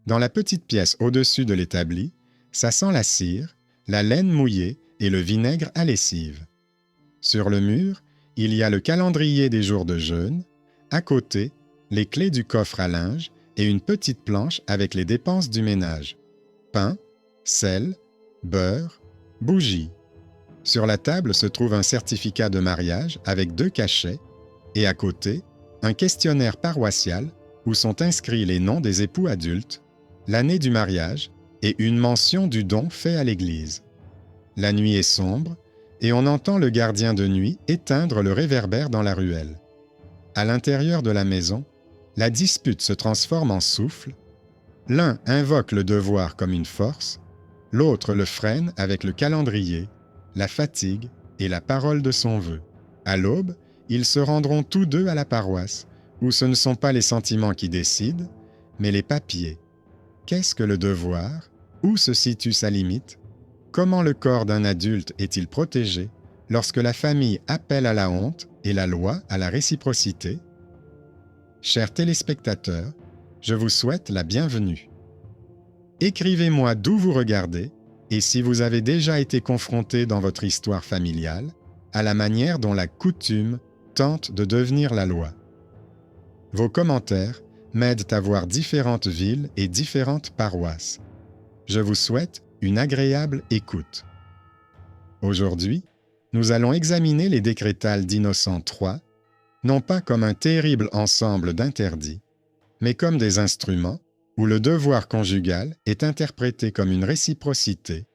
Dans la petite pièce au-dessus de l'établi, ça sent la cire, la laine mouillée et le vinaigre à lessive. Sur le mur, il y a le calendrier des jours de jeûne, à côté, les clés du coffre à linge et une petite planche avec les dépenses du ménage. Pain, sel, beurre, bougies. Sur la table se trouve un certificat de mariage avec 2 cachets et à côté, un questionnaire paroissial où sont inscrits les noms des époux adultes, l'année du mariage et une mention du don fait à l'Église. La nuit est sombre et on entend le gardien de nuit éteindre le réverbère dans la ruelle. À l'intérieur de la maison, la dispute se transforme en souffle. L'un invoque le devoir comme une force, l'autre le freine avec le calendrier, la fatigue et la parole de son vœu. À l'aube, ils se rendront tous deux à la paroisse, où ce ne sont pas les sentiments qui décident, mais les papiers. Qu'est-ce que le devoir? Où se situe sa limite? Comment le corps d'un adulte est-il protégé lorsque la famille appelle à la honte et la loi à la réciprocité? Chers téléspectateurs, je vous souhaite la bienvenue. Écrivez-moi d'où vous regardez et si vous avez déjà été confronté dans votre histoire familiale à la manière dont la coutume tente de devenir la loi. Vos commentaires m'aident à voir différentes villes et différentes paroisses. Je vous souhaite une agréable écoute. Aujourd'hui, nous allons examiner les décrétales d'Innocent III, non pas comme un terrible ensemble d'interdits, mais comme des instruments où le devoir conjugal est interprété comme une réciprocité,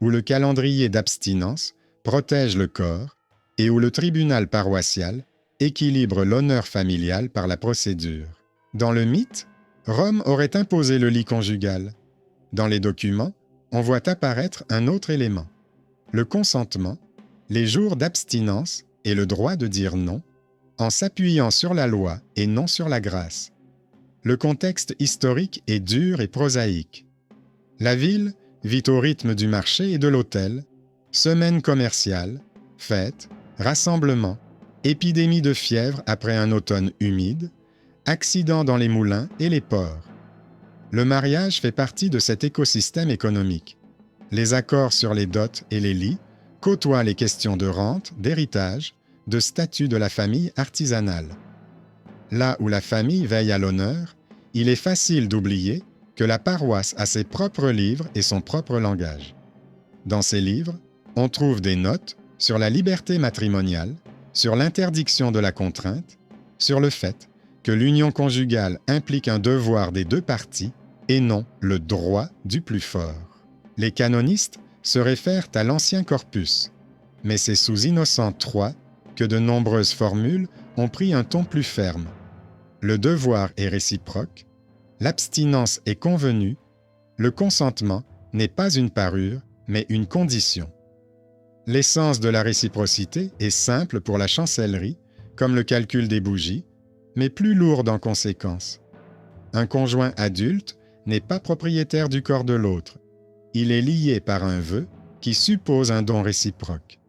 où le calendrier d'abstinence protège le corps et où le tribunal paroissial équilibre l'honneur familial par la procédure. Dans le mythe, Rome aurait imposé le lit conjugal. Dans les documents, on voit apparaître un autre élément, le consentement, les jours d'abstinence et le droit de dire non, en s'appuyant sur la loi et non sur la grâce. Le contexte historique est dur et prosaïque. La ville vit au rythme du marché et de l'hôtel, semaines commerciales, fêtes, rassemblements, épidémie de fièvre après un automne humide, accidents dans les moulins et les ports. Le mariage fait partie de cet écosystème économique. Les accords sur les dots et les lits côtoient les questions de rente, d'héritage, de statut de la famille artisanale. Là où la famille veille à l'honneur, il est facile d'oublier que la paroisse a ses propres livres et son propre langage. Dans ces livres, on trouve des notes sur la liberté matrimoniale, sur l'interdiction de la contrainte, sur le fait que l'union conjugale implique un devoir des 2 parties et non le droit du plus fort. Les canonistes se réfèrent à l'ancien corpus, mais c'est sous Innocent III que de nombreuses formules ont pris un ton plus ferme. Le devoir est réciproque, l'abstinence est convenue, le consentement n'est pas une parure, mais une condition. L'essence de la réciprocité est simple pour la chancellerie, comme le calcul des bougies, mais plus lourde en conséquence. Un conjoint adulte n'est pas propriétaire du corps de l'autre. Il est lié par un vœu qui suppose un don réciproque.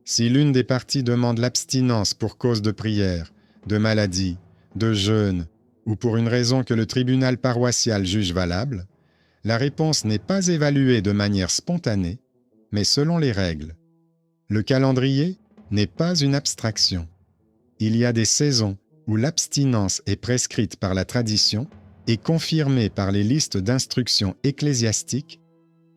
Si l'une des parties demande l'abstinence pour cause de prière, de maladie, de jeûne ou pour une raison que le tribunal paroissial juge valable, la réponse n'est pas évaluée de manière spontanée, mais selon les règles. Le calendrier n'est pas une abstraction. Il y a des saisons où l'abstinence est prescrite par la tradition et confirmée par les listes d'instructions ecclésiastiques.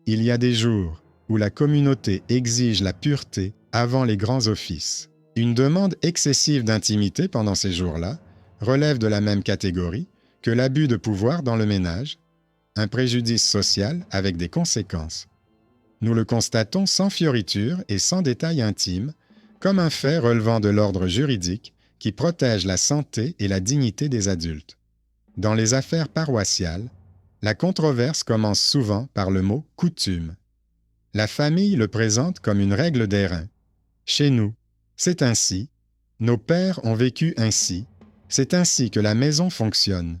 Il y a des jours où la communauté exige la pureté avant les grands offices. Une demande excessive d'intimité pendant ces jours-là relève de la même catégorie que l'abus de pouvoir dans le ménage, un préjudice social avec des conséquences. Nous le constatons sans fioriture et sans détails intimes, comme un fait relevant de l'ordre juridique qui protège la santé et la dignité des adultes. Dans les affaires paroissiales, la controverse commence souvent par le mot « coutume ». La famille le présente comme une règle d'airain. Chez nous, c'est ainsi, nos pères ont vécu ainsi, c'est ainsi que la maison fonctionne.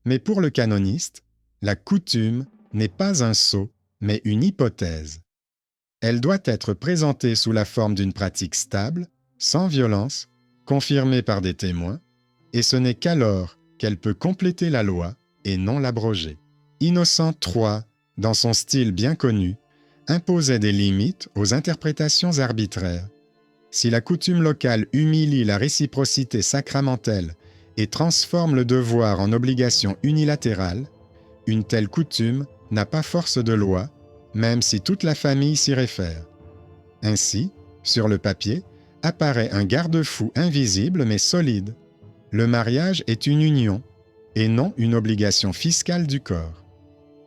Mais pour le canoniste, la coutume n'est pas un sceau, mais une hypothèse. Elle doit être présentée sous la forme d'une pratique stable, sans violence, confirmée par des témoins, et ce n'est qu'alors qu'elle peut compléter la loi et non l'abroger. Innocent III, dans son style bien connu, imposait des limites aux interprétations arbitraires. Si la coutume locale humilie la réciprocité sacramentelle et transforme le devoir en obligation unilatérale, une telle coutume n'a pas force de loi, même si toute la famille s'y réfère. Ainsi, sur le papier, apparaît un garde-fou invisible mais solide. Le mariage est une union et non une obligation fiscale du corps.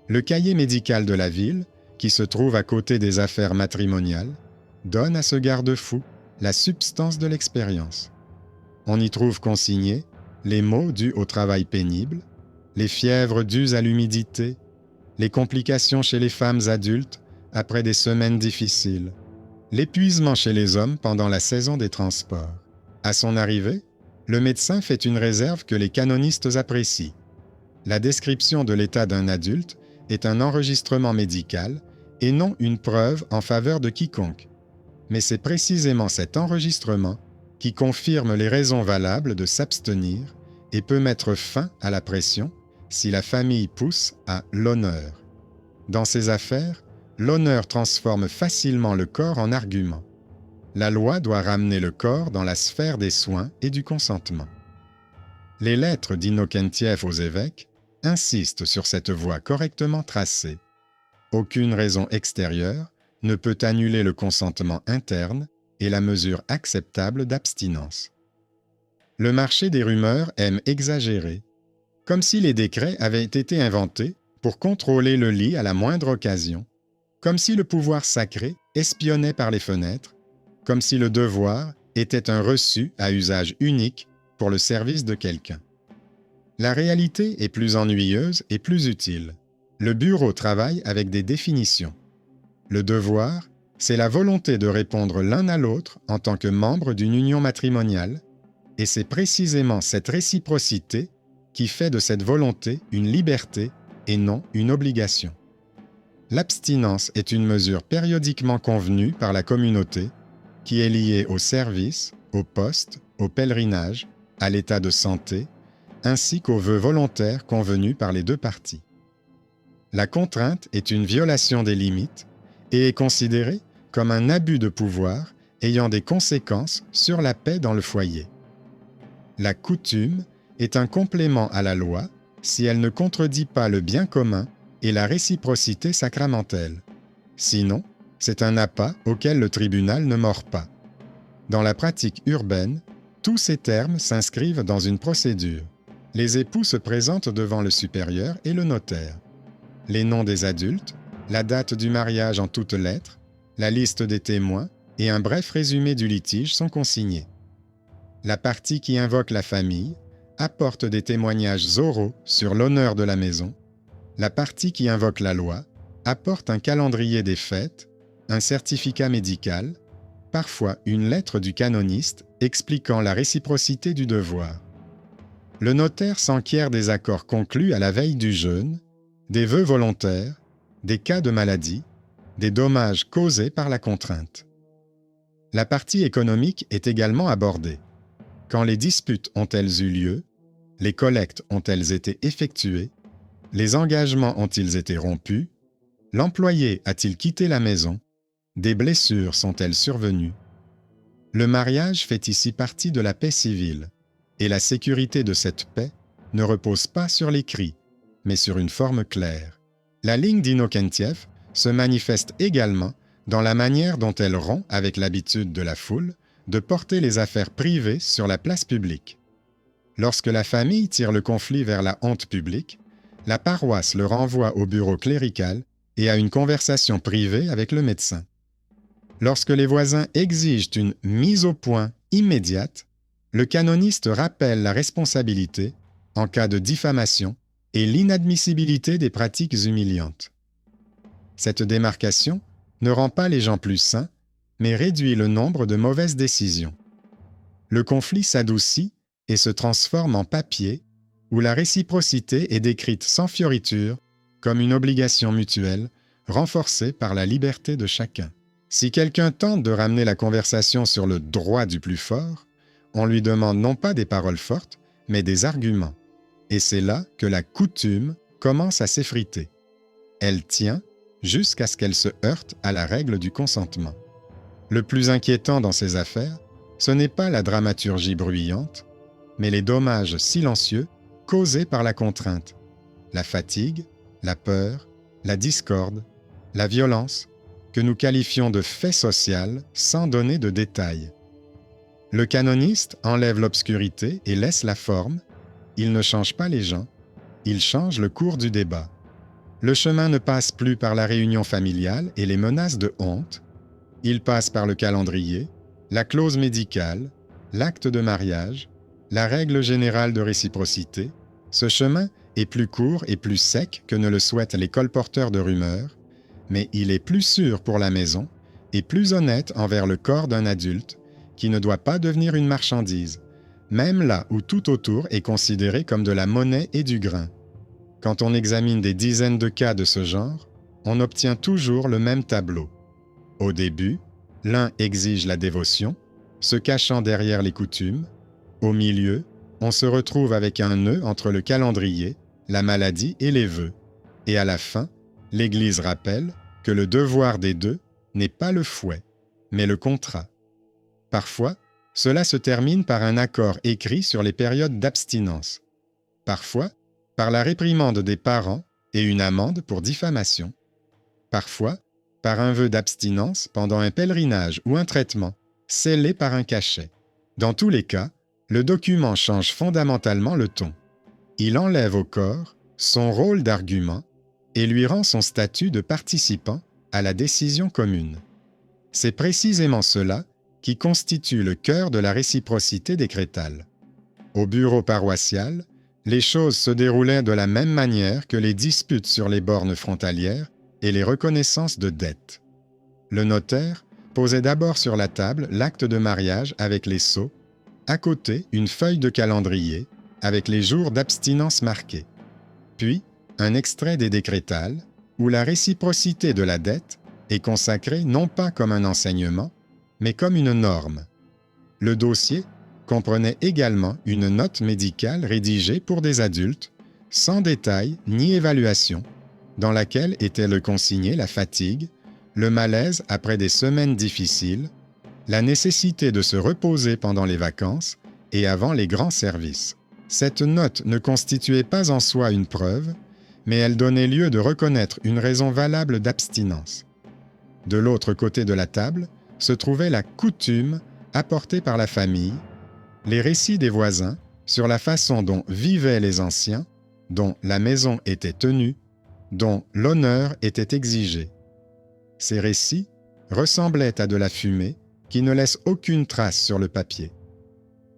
Le cahier médical de la ville, qui se trouve à côté des affaires matrimoniales, donne à ce garde-fou la substance de l'expérience. On y trouve consignés les maux dus au travail pénible, les fièvres dues à l'humidité, les complications chez les femmes adultes après des semaines difficiles, l'épuisement chez les hommes pendant la saison des transports. À son arrivée, le médecin fait une réserve que les canonistes apprécient. La description de l'état d'un adulte est un enregistrement médical et non une preuve en faveur de quiconque. Mais c'est précisément cet enregistrement qui confirme les raisons valables de s'abstenir et peut mettre fin à la pression si la famille pousse à l'honneur. Dans ces affaires, l'honneur transforme facilement le corps en argument. La loi doit ramener le corps dans la sphère des soins et du consentement. Les lettres d'Inokentiev aux évêques insistent sur cette voie correctement tracée. Aucune raison extérieure ne peut annuler le consentement interne et la mesure acceptable d'abstinence. Le marché des rumeurs aime exagérer, comme si les décrets avaient été inventés pour contrôler le lit à la moindre occasion, comme si le pouvoir sacré espionnait par les fenêtres, comme si le devoir était un reçu à usage unique pour le service de quelqu'un. La réalité est plus ennuyeuse et plus utile. Le bureau travaille avec des définitions. Le devoir, c'est la volonté de répondre l'un à l'autre en tant que membre d'une union matrimoniale, et c'est précisément cette réciprocité qui fait de cette volonté une liberté et non une obligation. L'abstinence est une mesure périodiquement convenue par la communauté qui est liée au service, au poste, au pèlerinage, à l'état de santé, ainsi qu'aux vœux volontaires convenus par les deux parties. La contrainte est une violation des limites et est considérée comme un abus de pouvoir ayant des conséquences sur la paix dans le foyer. La coutume est un complément à la loi si elle ne contredit pas le bien commun et la réciprocité sacramentelle. Sinon, c'est un appât auquel le tribunal ne mord pas. Dans la pratique urbaine, tous ces termes s'inscrivent dans une procédure. Les époux se présentent devant le supérieur et le notaire. Les noms des adultes, la date du mariage en toutes lettres, la liste des témoins et un bref résumé du litige sont consignés. La partie qui invoque la famille apporte des témoignages oraux sur l'honneur de la maison. La partie qui invoque la loi apporte un calendrier des fêtes, un certificat médical, parfois une lettre du canoniste expliquant la réciprocité du devoir. Le notaire s'enquiert des accords conclus à la veille du jeûne, des vœux volontaires, des cas de maladie, des dommages causés par la contrainte. La partie économique est également abordée. Quand les disputes ont-elles eu lieu? Les collectes ont-elles été effectuées? Les engagements ont-ils été rompus? L'employé a-t-il quitté la maison? Des blessures sont-elles survenues? Le mariage fait ici partie de la paix civile, et la sécurité de cette paix ne repose pas sur les cris, mais sur une forme claire. La ligne d'Inokentiev se manifeste également dans la manière dont elle rompt avec l'habitude de la foule de porter les affaires privées sur la place publique. Lorsque la famille tire le conflit vers la honte publique, la paroisse le renvoie au bureau clérical et à une conversation privée avec le médecin. Lorsque les voisins exigent une mise au point immédiate, le canoniste rappelle la responsabilité en cas de diffamation et l'inadmissibilité des pratiques humiliantes. Cette démarcation ne rend pas les gens plus sains, mais réduit le nombre de mauvaises décisions. Le conflit s'adoucit et se transforme en papier où la réciprocité est décrite sans fioriture comme une obligation mutuelle renforcée par la liberté de chacun. Si quelqu'un tente de ramener la conversation sur le droit du plus fort, on lui demande non pas des paroles fortes, mais des arguments. Et c'est là que la coutume commence à s'effriter. Elle tient jusqu'à ce qu'elle se heurte à la règle du consentement. Le plus inquiétant dans ces affaires, ce n'est pas la dramaturgie bruyante, mais les dommages silencieux causés par la contrainte, la fatigue, la peur, la discorde, la violence, que nous qualifions de fait social sans donner de détails. Le canoniste enlève l'obscurité et laisse la forme, il ne change pas les gens, il change le cours du débat. Le chemin ne passe plus par la réunion familiale et les menaces de honte, il passe par le calendrier, la clause médicale, l'acte de mariage, la règle générale de réciprocité. Ce chemin est plus court et plus sec que ne le souhaitent les colporteurs de rumeurs, mais il est plus sûr pour la maison et plus honnête envers le corps d'un adulte qui ne doit pas devenir une marchandise, même là où tout autour est considéré comme de la monnaie et du grain. Quand on examine des dizaines de cas de ce genre, on obtient toujours le même tableau. Au début, l'un exige la dévotion, se cachant derrière les coutumes. Au milieu, on se retrouve avec un nœud entre le calendrier, la maladie et les vœux. Et à la fin, l'Église rappelle que le devoir des deux n'est pas le fouet, mais le contrat. Parfois, cela se termine par un accord écrit sur les périodes d'abstinence. Parfois, par la réprimande des parents et une amende pour diffamation. Parfois, par un vœu d'abstinence pendant un pèlerinage ou un traitement, scellé par un cachet. Dans tous les cas, le document change fondamentalement le ton. Il enlève au corps son rôle d'argument et lui rend son statut de participant à la décision commune. C'est précisément cela qui constitue le cœur de la réciprocité décrétale. Au bureau paroissial, les choses se déroulaient de la même manière que les disputes sur les bornes frontalières et les reconnaissances de dettes. Le notaire posait d'abord sur la table l'acte de mariage avec les sceaux, à côté une feuille de calendrier avec les jours d'abstinence marqués, puis un extrait des décrétales où la réciprocité de la dette est consacrée non pas comme un enseignement, mais comme une norme. Le dossier comprenait également une note médicale rédigée pour des adultes, sans détail ni évaluation, dans laquelle était le consigné la fatigue, le malaise après des semaines difficiles, la nécessité de se reposer pendant les vacances et avant les grands services. Cette note ne constituait pas en soi une preuve, mais elle donnait lieu de reconnaître une raison valable d'abstinence. De l'autre côté de la table se trouvait la coutume apportée par la famille, les récits des voisins sur la façon dont vivaient les anciens, dont la maison était tenue, dont l'honneur était exigé. Ces récits ressemblaient à de la fumée qui ne laisse aucune trace sur le papier.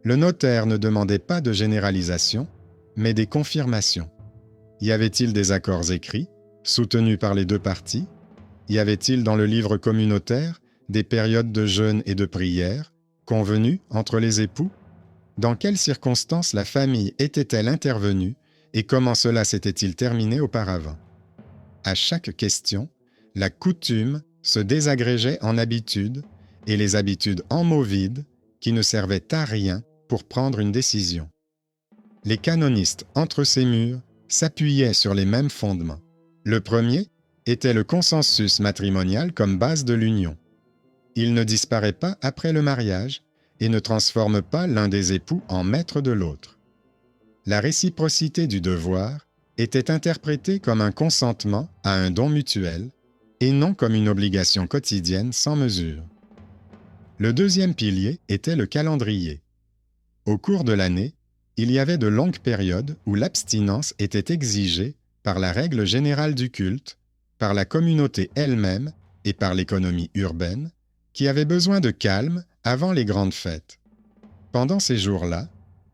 Le notaire ne demandait pas de généralisation, mais des confirmations. Y avait-il des accords écrits, soutenus par les deux parties? Y avait-il dans le livre communautaire des périodes de jeûne et de prière, convenues entre les époux? Dans quelles circonstances la famille était-elle intervenue et comment cela s'était-il terminé auparavant? À chaque question, la coutume se désagrégeait en habitudes et les habitudes en mots vides qui ne servaient à rien pour prendre une décision. Les canonistes entre ces murs s'appuyaient sur les mêmes fondements. Le premier était le consensus matrimonial comme base de l'union. Il ne disparaît pas après le mariage et ne transforme pas l'un des époux en maître de l'autre. La réciprocité du devoir était interprétée comme un consentement à un don mutuel et non comme une obligation quotidienne sans mesure. Le deuxième pilier était le calendrier. Au cours de l'année, il y avait de longues périodes où l'abstinence était exigée par la règle générale du culte, par la communauté elle-même et par l'économie urbaine, qui avait besoin de calme avant les grandes fêtes. Pendant ces jours-là,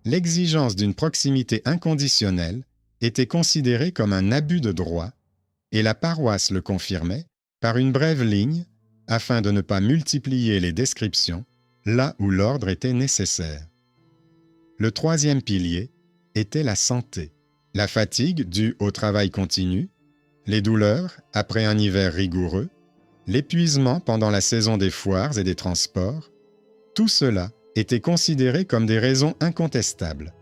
l'exigence d'une proximité inconditionnelle était considérée comme un abus de droit, et la paroisse le confirmait par une brève ligne afin de ne pas multiplier les descriptions là où l'ordre était nécessaire. Le troisième pilier était la santé, la fatigue due au travail continu, les douleurs après un hiver rigoureux, l'épuisement pendant la saison des foires et des transports, tout cela était considéré comme des raisons incontestables.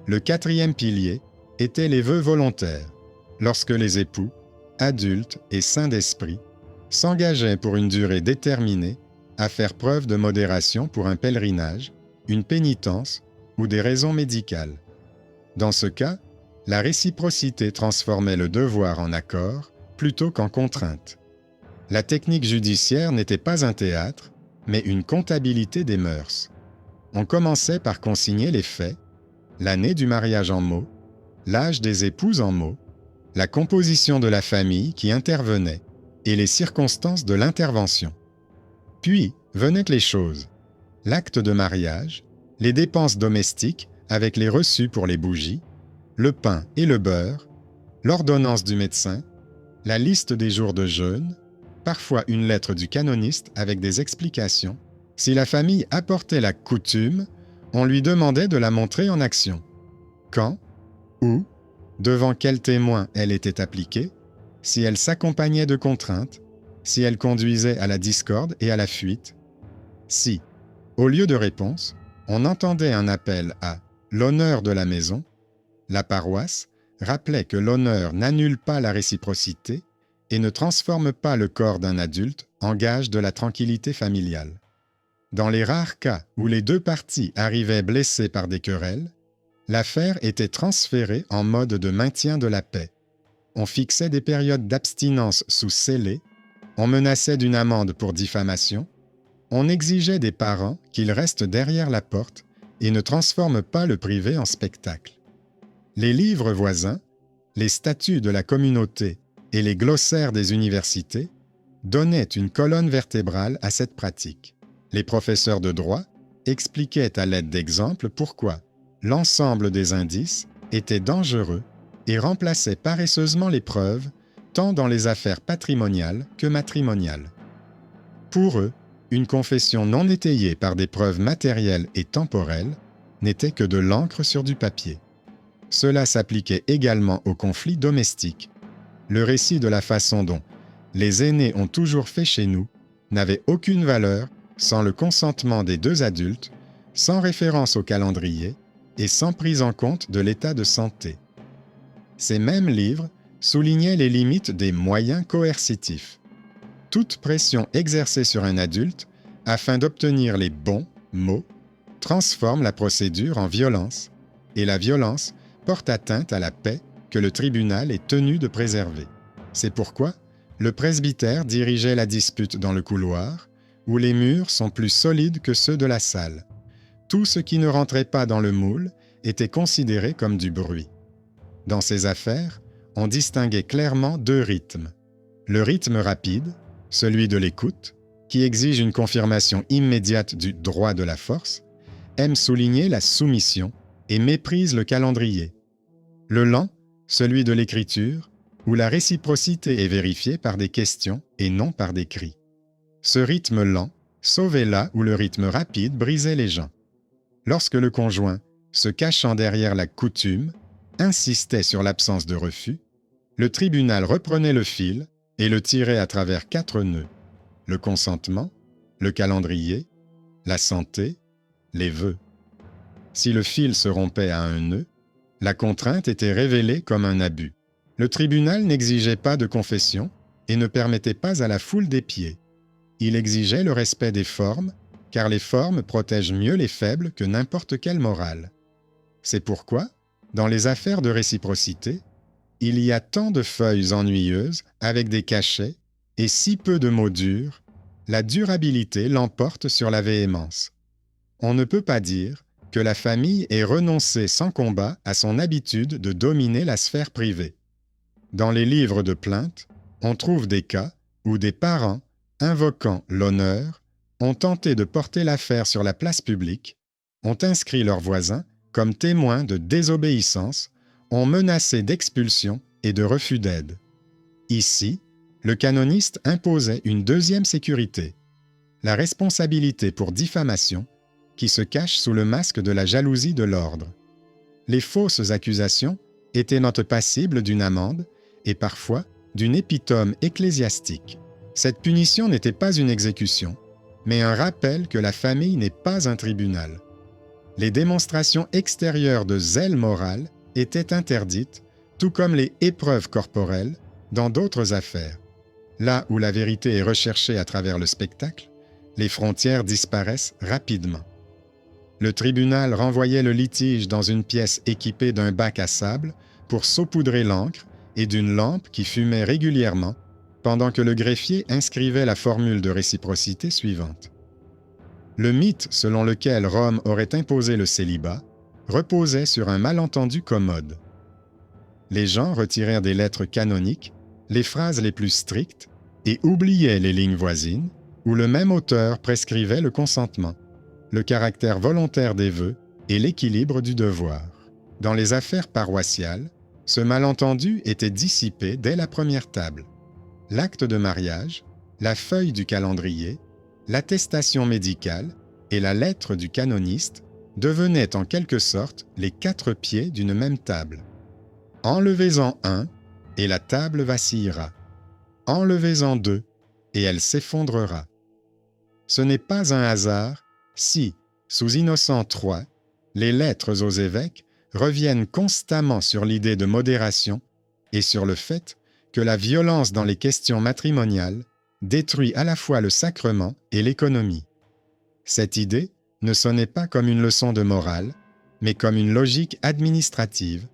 Le quatrième pilier étaient les vœux volontaires, lorsque les époux, adultes et sains d'esprit, s'engageaient pour une durée déterminée à faire preuve de modération pour un pèlerinage, une pénitence ou des raisons médicales. Dans ce cas, la réciprocité transformait le devoir en accord plutôt qu'en contrainte. La technique judiciaire n'était pas un théâtre, mais une comptabilité des mœurs. On commençait par consigner les faits, l'année du mariage en mots, l'âge des épouses en mots, la composition de la famille qui intervenait et les circonstances de l'intervention. Puis venaient les choses, l'acte de mariage, les dépenses domestiques avec les reçus pour les bougies, le pain et le beurre, l'ordonnance du médecin, la liste des jours de jeûne, parfois une lettre du canoniste avec des explications. Si la famille apportait la coutume, on lui demandait de la montrer en action. Quand, où, devant quel témoin elle était appliquée, si elle s'accompagnait de contraintes, si elle conduisait à la discorde et à la fuite. Si, au lieu de réponse, on entendait un appel à l'honneur de la maison, la paroisse rappelait que l'honneur n'annule pas la réciprocité et ne transforme pas le corps d'un adulte en gage de la tranquillité familiale. Dans les rares cas où les deux parties arrivaient blessées par des querelles, l'affaire était transférée en mode de maintien de la paix. On fixait des périodes d'abstinence sous scellé, on menaçait d'une amende pour diffamation, on exigeait des parents qu'ils restent derrière la porte et ne transforment pas le privé en spectacle. Les livres voisins, les statuts de la communauté et les glossaires des universités donnaient une colonne vertébrale à cette pratique. Les professeurs de droit expliquaient à l'aide d'exemples pourquoi l'ensemble des indices était dangereux et remplaçait paresseusement les preuves, tant dans les affaires patrimoniales que matrimoniales. Pour eux, une confession non étayée par des preuves matérielles et temporelles n'était que de l'encre sur du papier. Cela s'appliquait également aux conflits domestiques. Le récit de la façon dont les aînés ont toujours fait chez nous n'avait aucune valeur sans le consentement des deux adultes, sans référence au calendrier et sans prise en compte de l'état de santé. Ces mêmes livres soulignaient les limites des moyens coercitifs. Toute pression exercée sur un adulte afin d'obtenir les bons mots transforme la procédure en violence, et la violence porte atteinte à la paix que le tribunal est tenu de préserver. C'est pourquoi le presbytère dirigeait la dispute dans le couloir, où les murs sont plus solides que ceux de la salle. Tout ce qui ne rentrait pas dans le moule était considéré comme du bruit. Dans ces affaires, on distinguait clairement deux rythmes. Le rythme rapide, celui de l'écoute, qui exige une confirmation immédiate du droit de la force, aime souligner la soumission et méprise le calendrier. Le lent, celui de l'écriture, où la réciprocité est vérifiée par des questions et non par des cris. Ce rythme lent sauvait là où le rythme rapide brisait les gens. Lorsque le conjoint, se cachant derrière la coutume, insistait sur l'absence de refus, le tribunal reprenait le fil et le tirait à travers 4 nœuds: le consentement, le calendrier, la santé, les vœux. Si le fil se rompait à un nœud, la contrainte était révélée comme un abus. Le tribunal n'exigeait pas de confession et ne permettait pas à la foule des pieds. Il exigeait le respect des formes, car les formes protègent mieux les faibles que n'importe quelle morale. C'est pourquoi, dans les affaires de réciprocité, il y a tant de feuilles ennuyeuses avec des cachets et si peu de mots durs, la durabilité l'emporte sur la véhémence. On ne peut pas dire que la famille ait renoncé sans combat à son habitude de dominer la sphère privée. Dans les livres de plainte, on trouve des cas où des parents, invoquant l'honneur, ont tenté de porter l'affaire sur la place publique, ont inscrit leurs voisins comme témoins de désobéissance, ont menacé d'expulsion et de refus d'aide. Ici, le canoniste imposait une deuxième sécurité, la responsabilité pour diffamation, qui se cache sous le masque de la jalousie de l'ordre. Les fausses accusations étaient non passibles d'une amende et parfois d'une épitome ecclésiastique. Cette punition n'était pas une exécution, mais un rappel que la famille n'est pas un tribunal. Les démonstrations extérieures de zèle moral étaient interdites, tout comme les épreuves corporelles dans d'autres affaires. Là où la vérité est recherchée à travers le spectacle, les frontières disparaissent rapidement. Le tribunal renvoyait le litige dans une pièce équipée d'un bac à sable pour saupoudrer l'encre et d'une lampe qui fumait régulièrement, pendant que le greffier inscrivait la formule de réciprocité suivante. Le mythe selon lequel Rome aurait imposé le célibat reposait sur un malentendu commode. Les gens retirèrent des lettres canoniques les phrases les plus strictes et oubliaient les lignes voisines où le même auteur prescrivait le consentement, le caractère volontaire des vœux et l'équilibre du devoir. Dans les affaires paroissiales, ce malentendu était dissipé dès la première table. L'acte de mariage, la feuille du calendrier, l'attestation médicale et la lettre du canoniste devenaient en quelque sorte les 4 pieds d'une même table. Enlevez-en un, et la table vacillera. Enlevez-en 2, et elle s'effondrera. Ce n'est pas un hasard si, sous Innocent III, les lettres aux évêques reviennent constamment sur l'idée de modération et sur le fait que la violence dans les questions matrimoniales détruit à la fois le sacrement et l'économie. Cette idée ne sonnait pas comme une leçon de morale, mais comme une logique administrative.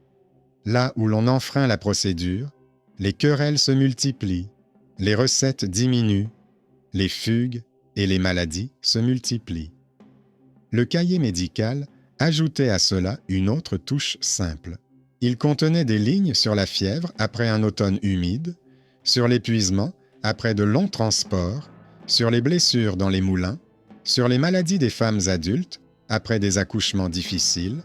Là où l'on enfreint la procédure, les querelles se multiplient, les recettes diminuent, les fugues et les maladies se multiplient. Le cahier médical ajoutait à cela une autre touche simple. Il contenait des lignes sur la fièvre après un automne humide, sur l'épuisement après de longs transports, sur les blessures dans les moulins, sur les maladies des femmes adultes après des accouchements difficiles,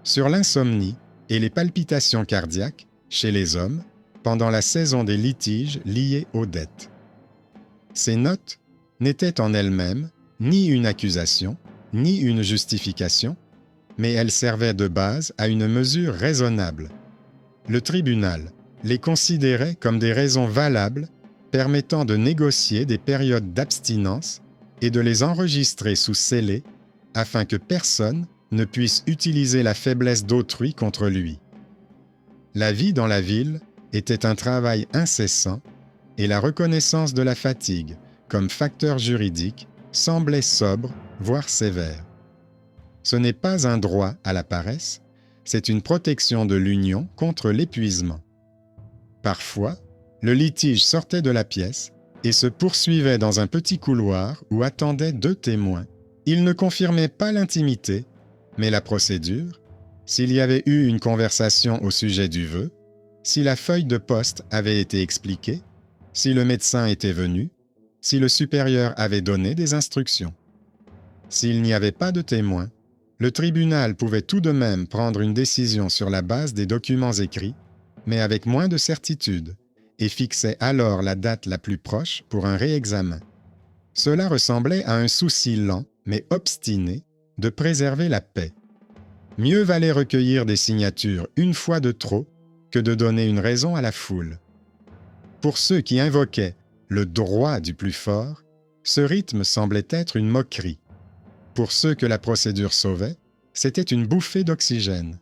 sur l'insomnie et les palpitations cardiaques chez les hommes pendant la saison des litiges liés aux dettes. Ces notes n'étaient en elles-mêmes ni une accusation, ni une justification, mais elles servaient de base à une mesure raisonnable. Le tribunal les considérait comme des raisons valables permettant de négocier des périodes d'abstinence et de les enregistrer sous scellé afin que personne ne puisse utiliser la faiblesse d'autrui contre lui. La vie dans la ville était un travail incessant et la reconnaissance de la fatigue comme facteur juridique semblait sobre, voire sévère. Ce n'est pas un droit à la paresse, c'est une protection de l'union contre l'épuisement. Parfois, le litige sortait de la pièce et se poursuivait dans un petit couloir où attendaient 2 témoins. Ils ne confirmaient pas l'intimité, mais la procédure, s'il y avait eu une conversation au sujet du vœu, si la feuille de poste avait été expliquée, si le médecin était venu, si le supérieur avait donné des instructions. S'il n'y avait pas de témoins, le tribunal pouvait tout de même prendre une décision sur la base des documents écrits, mais avec moins de certitude, et fixait alors la date la plus proche pour un réexamen. Cela ressemblait à un souci lent, mais obstiné, de préserver la paix. Mieux valait recueillir des signatures une fois de trop que de donner une raison à la foule. Pour ceux qui invoquaient le droit du plus fort, ce rythme semblait être une moquerie. Pour ceux que la procédure sauvait, c'était une bouffée d'oxygène.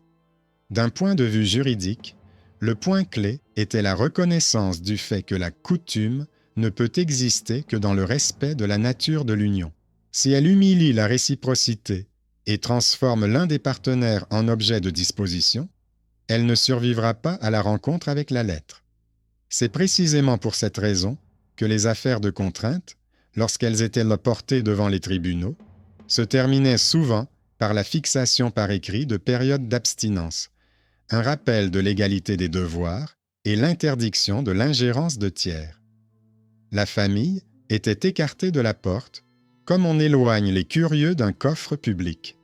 D'un point de vue juridique, le point clé était la reconnaissance du fait que la coutume ne peut exister que dans le respect de la nature de l'union. Si elle humilie la réciprocité et transforme l'un des partenaires en objet de disposition, elle ne survivra pas à la rencontre avec la lettre. C'est précisément pour cette raison que les affaires de contrainte, lorsqu'elles étaient portées devant les tribunaux, se terminaient souvent par la fixation par écrit de périodes d'abstinence, un rappel de l'égalité des devoirs et l'interdiction de l'ingérence de tiers. La famille était écartée de la porte, comme on éloigne les curieux d'un coffre public.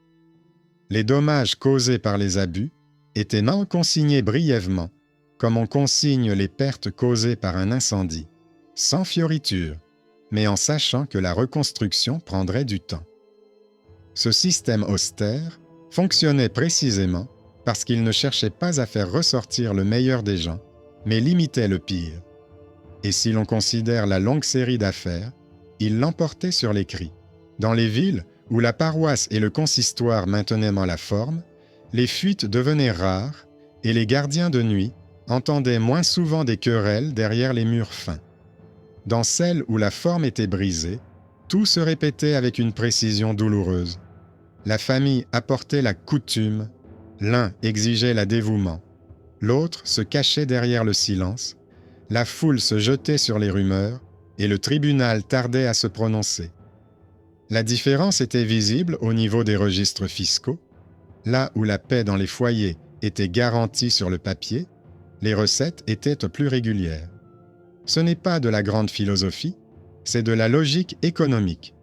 Les dommages causés par les abus étaient non consignés brièvement, comme on consigne les pertes causées par un incendie, sans fioriture, mais en sachant que la reconstruction prendrait du temps. Ce système austère fonctionnait précisément parce qu'il ne cherchait pas à faire ressortir le meilleur des gens, mais limitait le pire. Et si l'on considère la longue série d'affaires, il l'emportait sur l'écrit. Dans les villes où la paroisse et le consistoire maintenaient la forme, les fuites devenaient rares et les gardiens de nuit, entendait moins souvent des querelles derrière les murs fins. Dans celles où la forme était brisée, tout se répétait avec une précision douloureuse. La famille apportait la coutume, l'un exigeait la dévouement, l'autre se cachait derrière le silence, la foule se jetait sur les rumeurs et le tribunal tardait à se prononcer. La différence était visible au niveau des registres fiscaux. Là où la paix dans les foyers était garantie sur le papier, les recettes étaient plus régulières. Ce n'est pas de la grande philosophie, c'est de la logique économique.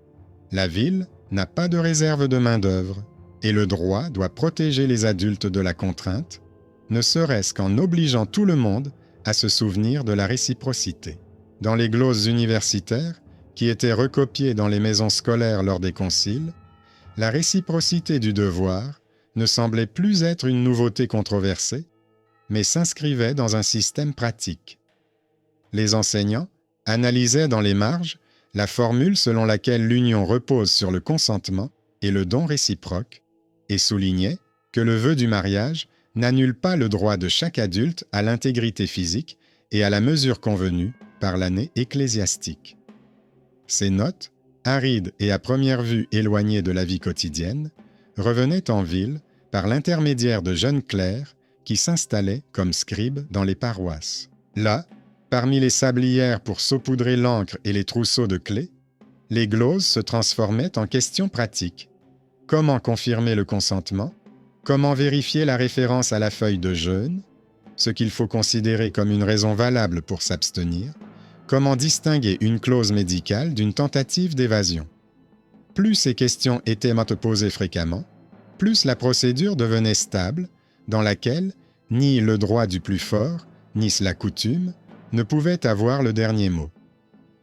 La ville n'a pas de réserve de main-d'œuvre et le droit doit protéger les adultes de la contrainte, ne serait-ce qu'en obligeant tout le monde à se souvenir de la réciprocité. Dans les gloses universitaires, qui étaient recopiées dans les maisons scolaires lors des conciles, la réciprocité du devoir ne semblait plus être une nouveauté controversée, mais s'inscrivait dans un système pratique. Les enseignants analysaient dans les marges la formule selon laquelle l'union repose sur le consentement et le don réciproque, et soulignaient que le vœu du mariage n'annule pas le droit de chaque adulte à l'intégrité physique et à la mesure convenue par l'année ecclésiastique. Ces notes, arides et à première vue éloignées de la vie quotidienne, revenaient en ville par l'intermédiaire de jeunes clercs qui s'installaient comme scribes dans les paroisses. Là, parmi les sablières pour saupoudrer l'encre et les trousseaux de clés, les gloses se transformaient en questions pratiques. Comment confirmer le consentement? Comment vérifier la référence à la feuille de jeûne, ce qu'il faut considérer comme une raison valable pour s'abstenir? Comment distinguer une clause médicale d'une tentative d'évasion? Plus ces questions étaient posées fréquemment, plus la procédure devenait stable, dans laquelle ni le droit du plus fort, ni la coutume ne pouvaient avoir le dernier mot.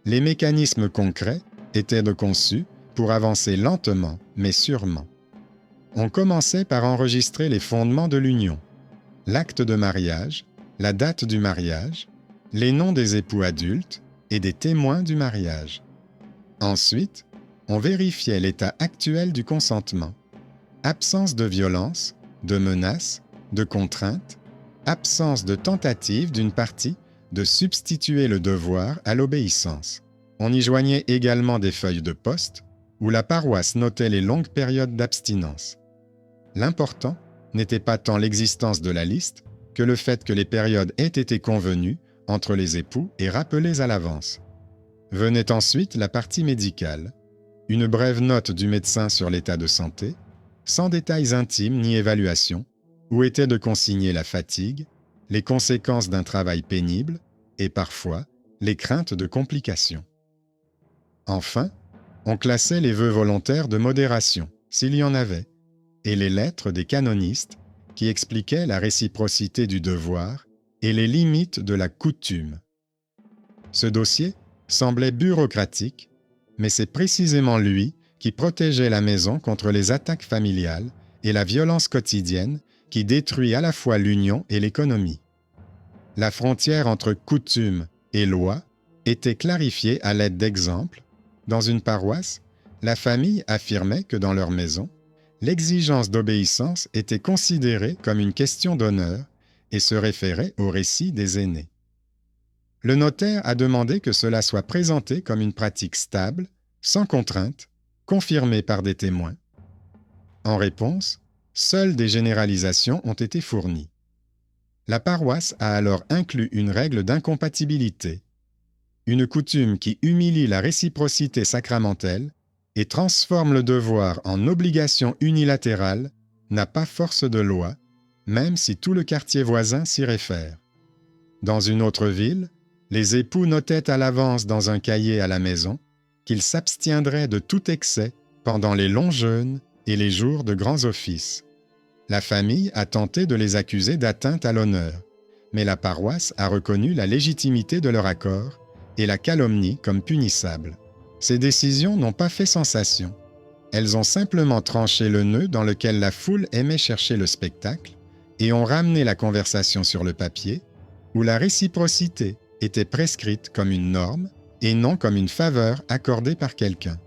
Les mécanismes concrets étaient conçus pour avancer lentement mais sûrement. On commençait par enregistrer les fondements de l'union, l'acte de mariage, la date du mariage, les noms des époux adultes et des témoins du mariage. Ensuite, on vérifiait l'état actuel du consentement. Absence de violence, de menaces, de contraintes, absence de tentative d'une partie de substituer le devoir à l'obéissance. On y joignait également des feuilles de poste où la paroisse notait les longues périodes d'abstinence. L'important n'était pas tant l'existence de la liste que le fait que les périodes aient été convenues entre les époux et rappelées à l'avance. Venait ensuite la partie médicale, une brève note du médecin sur l'état de santé, sans détails intimes ni évaluation, où était consignée la fatigue, les conséquences d'un travail pénible et parfois les craintes de complications. Enfin, on classait les vœux volontaires de modération, s'il y en avait, et les lettres des canonistes qui expliquaient la réciprocité du devoir et les limites de la coutume. Ce dossier semblait bureaucratique, mais c'est précisément lui qui protégeait la maison contre les attaques familiales et la violence quotidienne qui détruit à la fois l'union et l'économie. La frontière entre coutume et loi était clarifiée à l'aide d'exemples. Dans une paroisse, la famille affirmait que dans leur maison, l'exigence d'obéissance était considérée comme une question d'honneur et se référait au récit des aînés. Le notaire a demandé que cela soit présenté comme une pratique stable, sans contrainte, confirmée par des témoins. En réponse, seules des généralisations ont été fournies. La paroisse a alors inclus une règle d'incompatibilité, une coutume qui humilie la réciprocité sacramentelle et transforme le devoir en obligation unilatérale, n'a pas force de loi, même si tout le quartier voisin s'y réfère. Dans une autre ville, les époux notaient à l'avance dans un cahier à la maison qu'ils s'abstiendraient de tout excès pendant les longs jeûnes et les jours de grands offices. La famille a tenté de les accuser d'atteinte à l'honneur, mais la paroisse a reconnu la légitimité de leur accord et la calomnie comme punissable. Ces décisions n'ont pas fait sensation. Elles ont simplement tranché le nœud dans lequel la foule aimait chercher le spectacle et ont ramené la conversation sur le papier, où la réciprocité était prescrite comme une norme et non comme une faveur accordée par quelqu'un.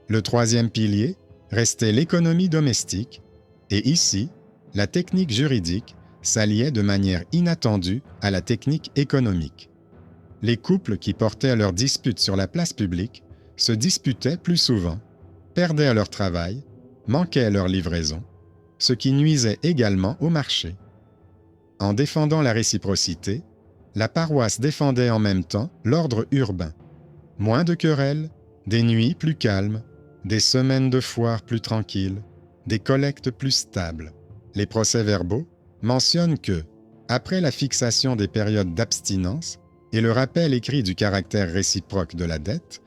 Le troisième pilier restait l'économie domestique, et ici, la technique juridique s'alliait de manière inattendue à la technique économique. Les couples qui portaient leurs disputes sur la place publique se disputaient plus souvent, perdaient leur travail, manquaient leur livraison, ce qui nuisait également au marché. En défendant la réciprocité, la paroisse défendait en même temps l'ordre urbain. Moins de querelles, des nuits plus calmes, des semaines de foire plus tranquilles, des collectes plus stables. Les procès-verbaux mentionnent que, après la fixation des périodes d'abstinence et le rappel écrit du caractère réciproque de la dette,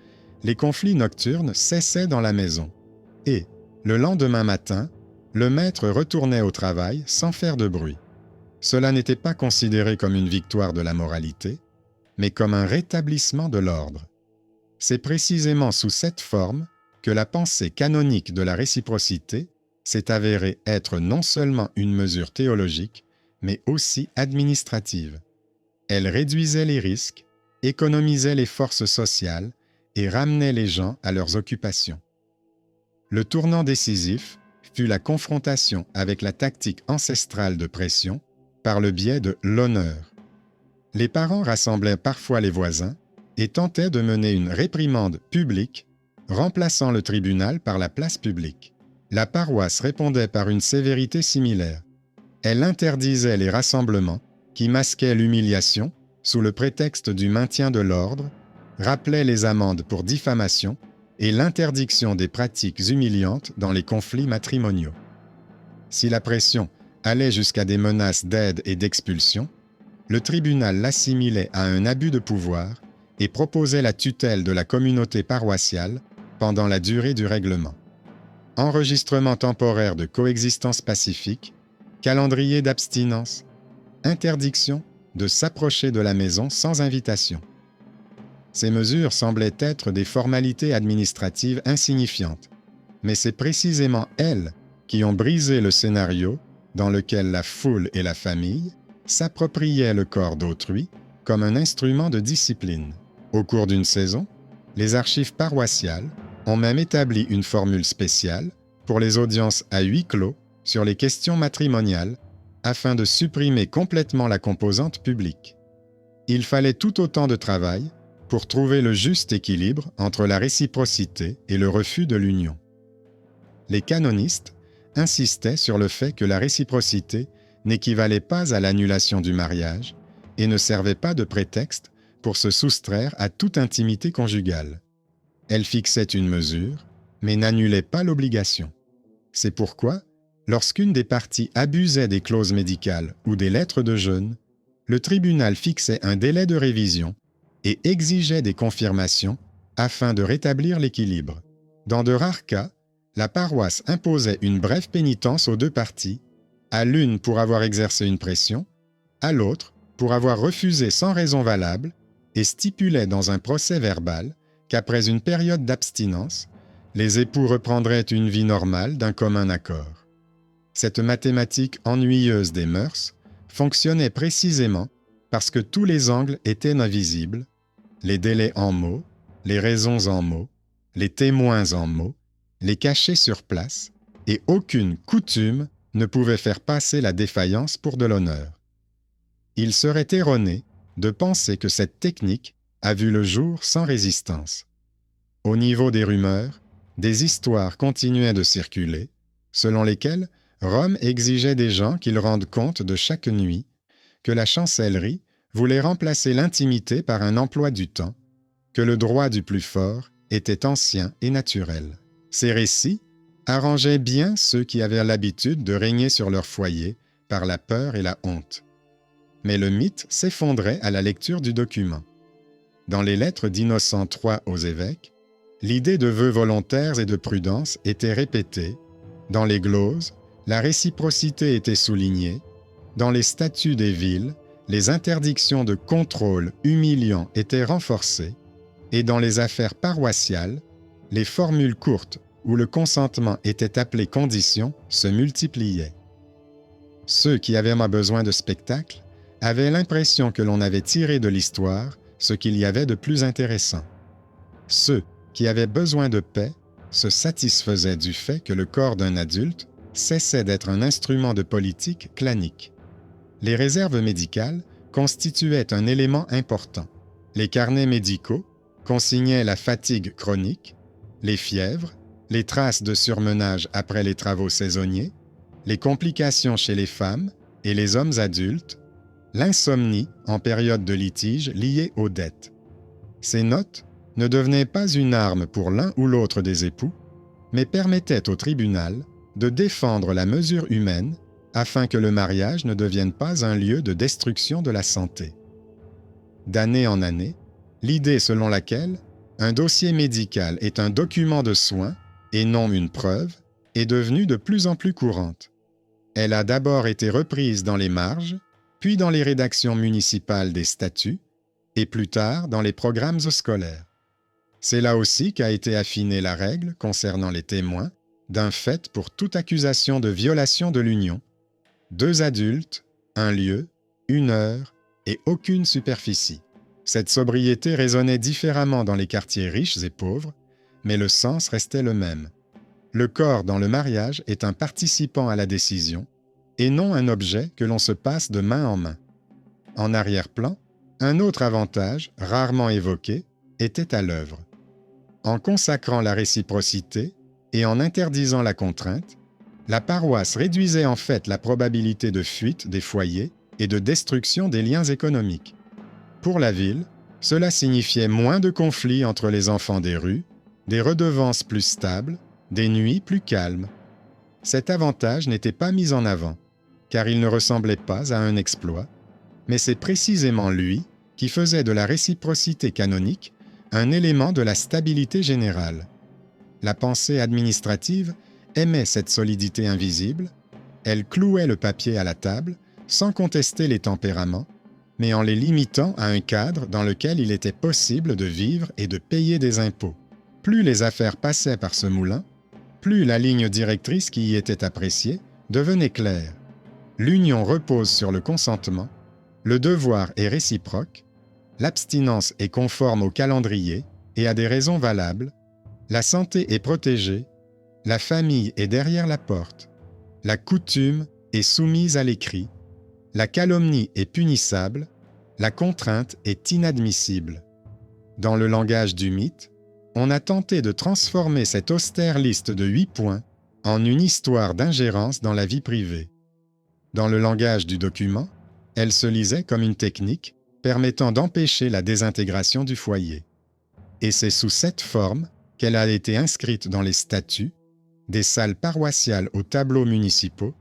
les conflits nocturnes cessaient dans la maison et, le lendemain matin, le maître retournait au travail sans faire de bruit. Cela n'était pas considéré comme une victoire de la moralité, mais comme un rétablissement de l'ordre. C'est précisément sous cette forme que la pensée canonique de la réciprocité s'est avérée être non seulement une mesure théologique, mais aussi administrative. Elle réduisait les risques, économisait les forces sociales et ramenait les gens à leurs occupations. Le tournant décisif fut la confrontation avec la tactique ancestrale de pression par le biais de l'honneur. Les parents rassemblaient parfois les voisins et tentaient de mener une réprimande publique, remplaçant le tribunal par la place publique. La paroisse répondait par une sévérité similaire. Elle interdisait les rassemblements qui masquaient l'humiliation sous le prétexte du maintien de l'ordre, rappelait les amendes pour diffamation et l'interdiction des pratiques humiliantes dans les conflits matrimoniaux. Si la pression allait jusqu'à des menaces d'aide et d'expulsion, le tribunal l'assimilait à un abus de pouvoir et proposait la tutelle de la communauté paroissiale pendant la durée du règlement. Enregistrement temporaire de coexistence pacifique, calendrier d'abstinence, interdiction de s'approcher de la maison sans invitation. Ces mesures semblaient être des formalités administratives insignifiantes, mais c'est précisément elles qui ont brisé le scénario dans lequel la foule et la famille s'appropriaient le corps d'autrui comme un instrument de discipline. Au cours d'une saison, les archives paroissiales ont même établi une formule spéciale pour les audiences à huis clos sur les questions matrimoniales afin de supprimer complètement la composante publique. Il fallait tout autant de travail pour trouver le juste équilibre entre la réciprocité et le refus de l'union. Les canonistes insistaient sur le fait que la réciprocité n'équivalait pas à l'annulation du mariage et ne servait pas de prétexte pour se soustraire à toute intimité conjugale. Elle fixait une mesure, mais n'annulait pas l'obligation. C'est pourquoi, lorsqu'une des parties abusait des clauses médicales ou des lettres de jeûne, le tribunal fixait un délai de révision et exigeait des confirmations afin de rétablir l'équilibre. Dans de rares cas, la paroisse imposait une brève pénitence aux deux parties, à l'une pour avoir exercé une pression, à l'autre pour avoir refusé sans raison valable, et stipulait dans un procès verbal qu'après une période d'abstinence, les époux reprendraient une vie normale d'un commun accord. Cette mathématique ennuyeuse des mœurs fonctionnait précisément parce que tous les angles étaient invisibles, les délais en mots, les raisons en mots, les témoins en mots, les cachets sur place, et aucune coutume ne pouvait faire passer la défaillance pour de l'honneur. Il serait erroné de penser que cette technique a vu le jour sans résistance. Au niveau des rumeurs, des histoires continuaient de circuler, selon lesquelles Rome exigeait des gens qu'ils rendent compte de chaque nuit, que la chancellerie voulait remplacer l'intimité par un emploi du temps, que le droit du plus fort était ancien et naturel. Ces récits arrangeaient bien ceux qui avaient l'habitude de régner sur leur foyer par la peur et la honte. Mais le mythe s'effondrait à la lecture du document. Dans les lettres d'Innocent III aux évêques, l'idée de vœux volontaires et de prudence était répétée. Dans les gloses, la réciprocité était soulignée. Dans les statuts des villes, les interdictions de contrôle humiliant étaient renforcées. Et dans les affaires paroissiales, les formules courtes où le consentement était appelé condition se multipliaient. Ceux qui avaient besoin de spectacle avaient l'impression que l'on avait tiré de l'histoire ce qu'il y avait de plus intéressant. Ceux qui avaient besoin de paix se satisfaisaient du fait que le corps d'un adulte cessait d'être un instrument de politique clanique. les réserves médicales constituaient un élément important. Les carnets médicaux consignaient la fatigue chronique, les fièvres, les traces de surmenage après les travaux saisonniers, les complications chez les femmes et les hommes adultes, l'insomnie en période de litige liée aux dettes. Ces notes ne devenaient pas une arme pour l'un ou l'autre des époux, mais permettaient au tribunal de défendre la mesure humaine afin que le mariage ne devienne pas un lieu de destruction de la santé. D'année en année, l'idée selon laquelle un dossier médical est un document de soins et non une preuve est devenue de plus en plus courante. Elle a d'abord été reprise dans les marges, puis dans les rédactions municipales des statuts, et plus tard dans les programmes scolaires. C'est là aussi qu'a été affinée la règle concernant les témoins d'un fait pour toute accusation de violation de l'union: 2 adultes, 1 lieu, 1 heure et aucune superficie. Cette sobriété résonnait différemment dans les quartiers riches et pauvres, mais le sens restait le même. Le corps dans le mariage est un participant à la décision, et non un objet que l'on se passe de main en main. En arrière-plan, un autre avantage, rarement évoqué, était à l'œuvre. En consacrant la réciprocité et en interdisant la contrainte, la paroisse réduisait en fait la probabilité de fuite des foyers et de destruction des liens économiques. Pour la ville, cela signifiait moins de conflits entre les enfants des rues, des redevances plus stables, des nuits plus calmes. Cet avantage n'était pas mis en avant, car il ne ressemblait pas à un exploit, mais c'est précisément lui qui faisait de la réciprocité canonique un élément de la stabilité générale. La pensée administrative aimait cette solidité invisible, elle clouait le papier à la table sans contester les tempéraments, mais en les limitant à un cadre dans lequel il était possible de vivre et de payer des impôts. Plus les affaires passaient par ce moulin, plus la ligne directrice qui y était appréciée devenait claire. L'union repose sur le consentement, le devoir est réciproque, l'abstinence est conforme au calendrier et à des raisons valables, la santé est protégée, la famille est derrière la porte, la coutume est soumise à l'écrit, la calomnie est punissable, la contrainte est inadmissible. Dans le langage du mythe, on a tenté de transformer cette austère liste de 8 points en une histoire d'ingérence dans la vie privée. Dans le langage du document, elle se lisait comme une technique permettant d'empêcher la désintégration du foyer. Et c'est sous cette forme qu'elle a été inscrite dans les statuts, des salles paroissiales aux tableaux municipaux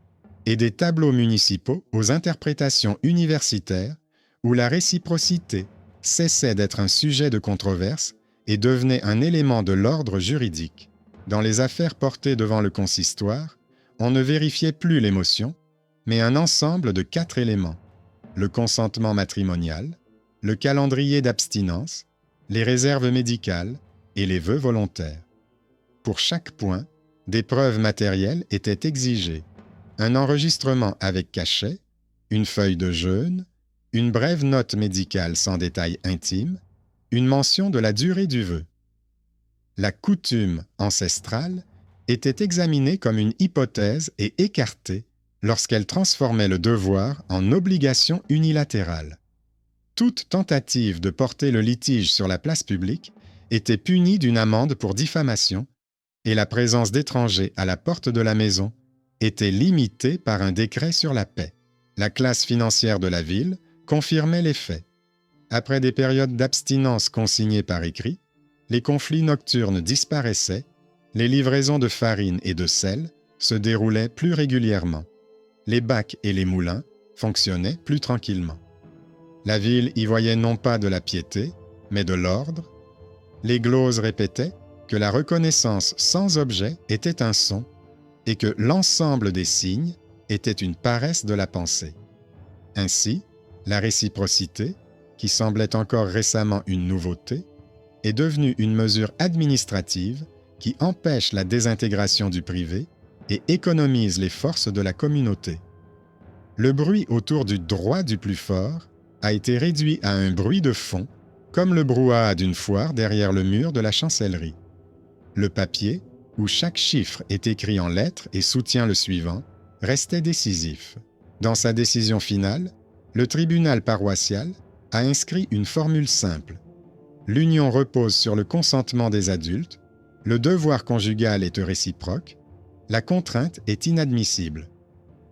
et des tableaux municipaux aux interprétations universitaires, où la réciprocité cessait d'être un sujet de controverse et devenait un élément de l'ordre juridique. Dans les affaires portées devant le consistoire, on ne vérifiait plus l'émotion, mais un ensemble de 4 éléments: le consentement matrimonial, le calendrier d'abstinence, les réserves médicales et les vœux volontaires. Pour chaque point, des preuves matérielles étaient exigées: un enregistrement avec cachet, une feuille de jeûne, une brève note médicale sans détails intimes, une mention de la durée du vœu. La coutume ancestrale était examinée comme une hypothèse et écartée lorsqu'elle transformait le devoir en obligation unilatérale. Toute tentative de porter le litige sur la place publique était punie d'une amende pour diffamation, et la présence d'étrangers à la porte de la maison était limitée par un décret sur la paix. La classe financière de la ville confirmait les faits. Après des périodes d'abstinence consignées par écrit, les conflits nocturnes disparaissaient, les livraisons de farine et de sel se déroulaient plus régulièrement. Les bacs et les moulins fonctionnaient plus tranquillement. La ville y voyait non pas de la piété, mais de l'ordre. Les gloses répétaient que la reconnaissance sans objet était un son et que l'ensemble des signes était une paresse de la pensée. Ainsi, la réciprocité, qui semblait encore récemment une nouveauté, est devenue une mesure administrative qui empêche la désintégration du privé et économise les forces de la communauté. Le bruit autour du droit du plus fort a été réduit à un bruit de fond, comme le brouhaha d'une foire derrière le mur de la chancellerie. Le papier, où chaque chiffre est écrit en lettres et soutient le suivant, restait décisif. Dans sa décision finale, le tribunal paroissial a inscrit une formule simple. L'union repose sur le consentement des adultes, le devoir conjugal est réciproque, la contrainte est inadmissible.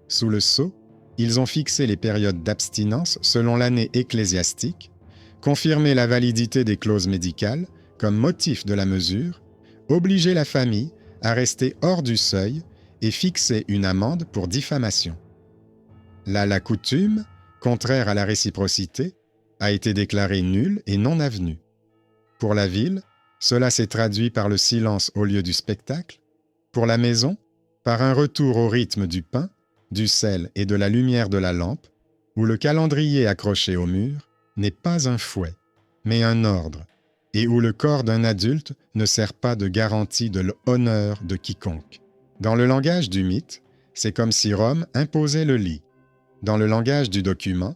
Sous le sceau, ils ont fixé les périodes d'abstinence selon l'année ecclésiastique, confirmé la validité des clauses médicales comme motif de la mesure, obligé la famille à rester hors du seuil et fixé une amende pour diffamation. La coutume, contraire à la réciprocité, a été déclarée nulle et non avenue. Pour la ville, cela s'est traduit par le silence au lieu du spectacle, pour la maison, par un retour au rythme du pain, du sel et de la lumière de la lampe, où le calendrier accroché au mur n'est pas un fouet, mais un ordre, et où le corps d'un adulte ne sert pas de garantie de l'honneur de quiconque. Dans le langage du mythe, c'est comme si Rome imposait le lit. Dans le langage du document,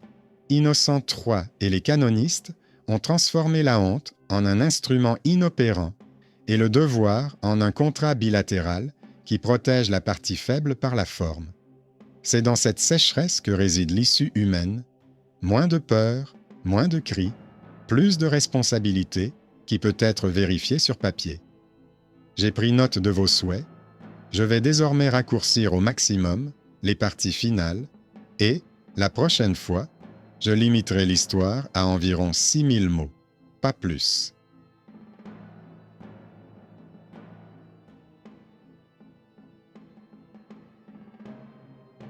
Innocent III et les canonistes ont transformé la honte en un instrument inopérant et le devoir en un contrat bilatéral qui protège la partie faible par la forme. C'est dans cette sécheresse que réside l'issue humaine, moins de peur, moins de cris, plus de responsabilité qui peut être vérifiée sur papier. J'ai pris note de vos souhaits, je vais désormais raccourcir au maximum les parties finales et, la prochaine fois, je limiterai l'histoire à environ 6000 mots, pas plus.